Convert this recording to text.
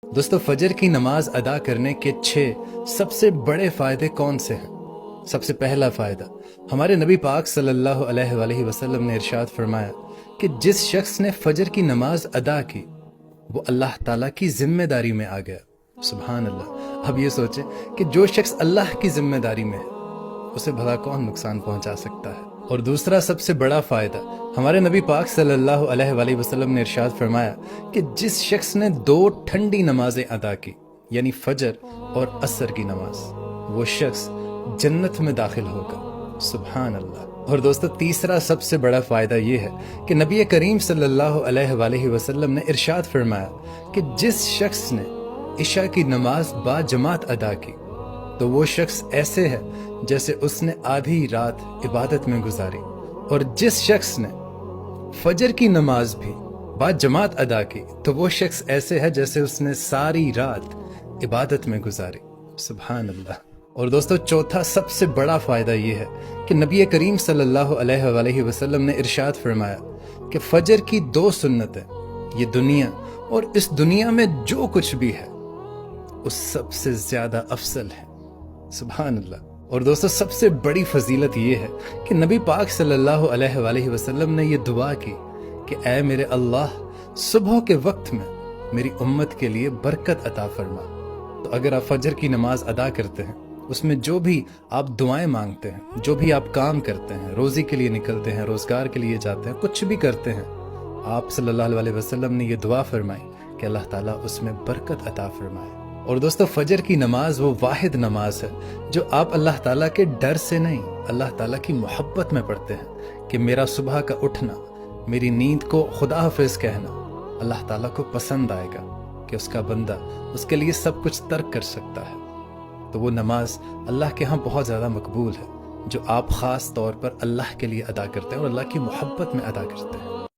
دوستو فجر کی نماز ادا کرنے کے 6 سب سے بڑے فائدے کون سے ہیں؟ سب سے پہلا فائدہ، ہمارے نبی پاک صلی اللہ علیہ وآلہ وسلم نے ارشاد فرمایا کہ جس شخص نے فجر کی نماز ادا کی وہ اللہ تعالیٰ کی ذمہ داری میں آ گیا۔ سبحان اللہ۔ اب یہ سوچیں کہ جو شخص اللہ کی ذمہ داری میں ہے اسے بھلا کون نقصان پہنچا سکتا ہے۔ اور دوسرا سب سے بڑا فائدہ، ہمارے نبی پاک صلی اللہ علیہ وآلہ وسلم نے ارشاد فرمایا کہ جس شخص نے 2 ٹھنڈی نمازیں ادا کی، یعنی فجر اور عصر کی نماز، وہ شخص جنت میں داخل ہوگا۔ سبحان اللہ۔ اور دوستو تیسرا سب سے بڑا فائدہ یہ ہے کہ نبی کریم صلی اللہ علیہ وآلہ وسلم نے ارشاد فرمایا کہ جس شخص نے عشاء کی نماز با جماعت ادا کی تو وہ شخص ایسے ہے جیسے اس نے آدھی رات عبادت میں گزاری، اور جس شخص نے فجر کی نماز بھی با جماعت ادا کی تو وہ شخص ایسے ہے جیسے اس نے ساری رات عبادت میں گزاری۔ سبحان اللہ۔ اور دوستو چوتھا سب سے بڑا فائدہ یہ ہے کہ نبی کریم صلی اللہ علیہ وآلہ وسلم نے ارشاد فرمایا کہ فجر کی 2 سنتیں یہ دنیا اور اس دنیا میں جو کچھ بھی ہے اس سب سے زیادہ افضل ہے۔ سبحان اللہ۔ اور دوستو سب سے بڑی فضیلت یہ ہے کہ نبی پاک صلی اللہ علیہ وآلہ وسلم نے یہ دعا کی کہ اے میرے اللہ، صبح کے وقت میں میری امت کے لیے برکت عطا فرما۔ تو اگر آپ فجر کی نماز ادا کرتے ہیں، اس میں جو بھی آپ دعائیں مانگتے ہیں، جو بھی آپ کام کرتے ہیں، روزی کے لیے نکلتے ہیں، روزگار کے لیے جاتے ہیں، کچھ بھی کرتے ہیں، آپ صلی اللہ علیہ وسلم نے یہ دعا فرمائی کہ اللہ تعالیٰ اس میں برکت عطا فرمائے۔ اور دوستو فجر کی نماز وہ واحد نماز ہے جو آپ اللہ تعالیٰ کے ڈر سے نہیں، اللہ تعالیٰ کی محبت میں پڑھتے ہیں کہ میرا صبح کا اٹھنا، میری نیند کو خدا حافظ کہنا اللہ تعالیٰ کو پسند آئے گا کہ اس کا بندہ اس کے لیے سب کچھ ترک کر سکتا ہے۔ تو وہ نماز اللہ کے ہاں بہت زیادہ مقبول ہے جو آپ خاص طور پر اللہ کے لیے ادا کرتے ہیں اور اللہ کی محبت میں ادا کرتے ہیں۔